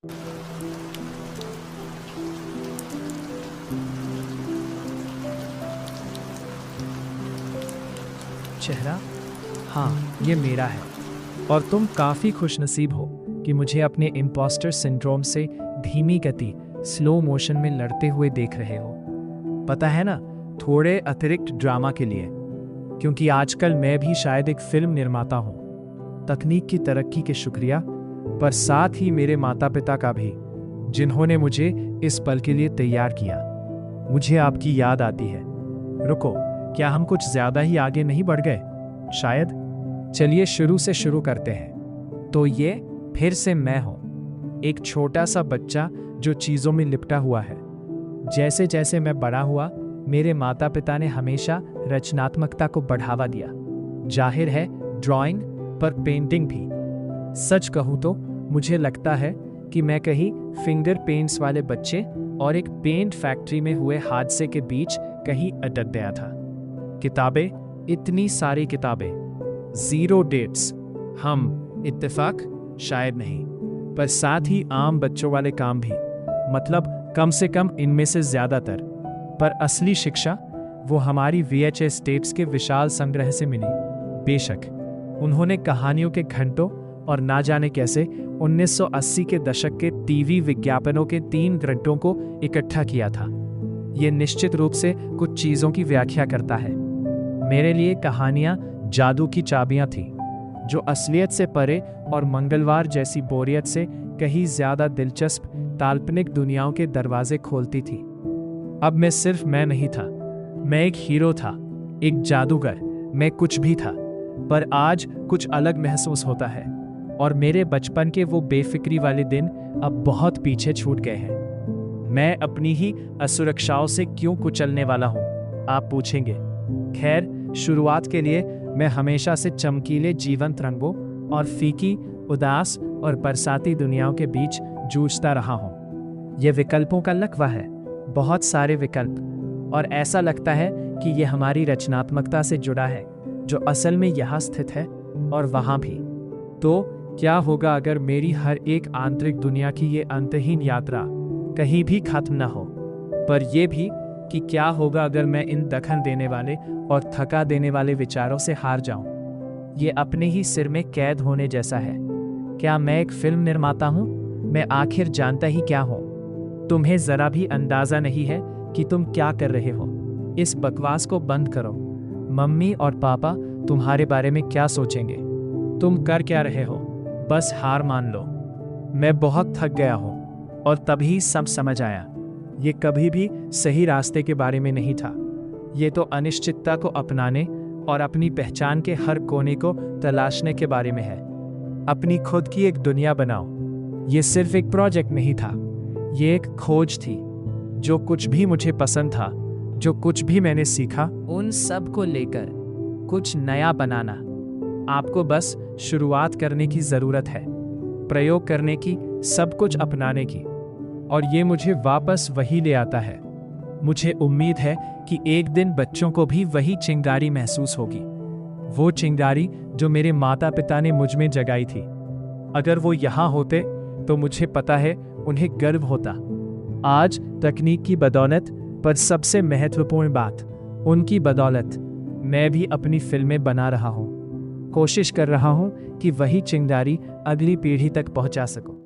चेहरा, हाँ, ये मेरा है। और तुम काफ़ी खुशनसीब हो कि मुझे अपने इम्पोस्टर सिंड्रोम से धीमी गति, स्लो मोशन में लड़ते हुए देख रहे हो। पता है ना, थोड़े अतिरिक्त ड्रामा के लिए, क्योंकि आजकल मैं भी शायद एक फिल्म निर्माता हूँ। तकनीक की तरक्की के शुक्रिया, पर साथ ही मेरे माता पिता का भी, जिन्होंने मुझे इस पल के लिए तैयार किया। मुझे आपकी याद आती है। रुको, क्या हम कुछ ज्यादा ही आगे नहीं बढ़ गए? शायद। चलिए शुरू से शुरू करते हैं। तो ये फिर से मैं हूं, एक छोटा सा बच्चा जो चीजों में लिपटा हुआ है। जैसे जैसे मैं बड़ा हुआ, मेरे माता पिता ने हमेशा रचनात्मकता को बढ़ावा दिया। जाहिर है, ड्राइंग, पर पेंटिंग भी। सच कहूं तो मुझे लगता है कि मैं कहीं फिंगर पेंट्स वाले बच्चे और एक पेंट फैक्ट्री में हुए हादसे के बीच कहीं अटक गया था। किताबें, इतनी सारी किताबें, जीरो डेट्स, हम, इत्तेफाक, शायद नहीं, पर साथ ही आम बच्चों वाले काम भी, मतलब कम से कम इनमें से ज्यादातर। पर असली शिक्षा वो हमारी VHS टेप्स के विशाल संग्रह से मिली। बेशक उन्होंने कहानियों के घंटों और ना जाने कैसे 1980 के दशक के टीवी विज्ञापनों के 3 घंटों को इकट्ठा किया था। ये निश्चित रूप से कुछ चीजों की व्याख्या करता है। मेरे लिए कहानियां जादू की चाबियां थीं, जो असलियत से परे और मंगलवार जैसी बोरियत से कहीं ज्यादा दिलचस्प काल्पनिक दुनियाओं के दरवाजे खोलती थी। अब मैं सिर्फ मैं नहीं था, मैं एक हीरो था, एक जादूगर, मैं कुछ भी था। पर आज कुछ अलग महसूस होता है, और मेरे बचपन के वो बेफिक्री वाले दिन अब बहुत पीछे छूट गए हैं। मैं अपनी ही असुरक्षाओं से क्यों कुचलने वाला हूं, आप पूछेंगे। खैर, शुरुआत के लिए मैं हमेशा से चमकीले जीवंत रंगों और फीकी, उदास और बरसाती दुनियाओं के बीच जूझता रहा हूं। ये विकल्पों का लकवा है, बहुत सारे विकल्प, और ऐसा लगता है कि ये हमारी रचनात्मकता से जुड़ा है, जो असल में यहाँ स्थित है और वहाँ भी। तो क्या होगा अगर मेरी हर एक आंतरिक दुनिया की ये अंतहीन यात्रा कहीं भी खत्म न हो? पर यह भी कि क्या होगा अगर मैं इन दखल देने वाले और थका देने वाले विचारों से हार जाऊं? ये अपने ही सिर में कैद होने जैसा है। क्या मैं एक फिल्म निर्माता हूं? मैं आखिर जानता ही क्या हूं? तुम्हें जरा भी अंदाजा नहीं है कि तुम क्या कर रहे हो। इस बकवास को बंद करो। मम्मी और पापा तुम्हारे बारे में क्या सोचेंगे? तुम कर क्या रहे हो? बस हार मान लो। मैं बहुत थक गया हूं, और तभी सब समझ आया। ये कभी भी सही रास्ते के बारे में नहीं था। ये तो अनिश्चितता को अपनाने और अपनी पहचान के हर कोने को तलाशने के बारे में है। अपनी खुद की एक दुनिया बनाओ। ये सिर्फ एक प्रोजेक्ट नहीं था, ये एक खोज थी। जो कुछ भी मुझे पसंद था, जो कुछ भी मैंने सीखा, उन सब को लेकर कुछ नया बनाना। आपको बस शुरुआत करने की जरूरत है, प्रयोग करने की, सब कुछ अपनाने की। और ये मुझे वापस वही ले आता है। मुझे उम्मीद है कि एक दिन बच्चों को भी वही चिंगारी महसूस होगी, वो चिंगारी जो मेरे माता पिता ने मुझ में जगाई थी। अगर वो यहाँ होते तो मुझे पता है उन्हें गर्व होता। आज तकनीक की बदौलत, पर सबसे महत्वपूर्ण बात, उनकी बदौलत, मैं भी अपनी फिल्में बना रहा हूँ। कोशिश कर रहा हूँ कि वही चिंगारी अगली पीढ़ी तक पहुँचा सकूँ।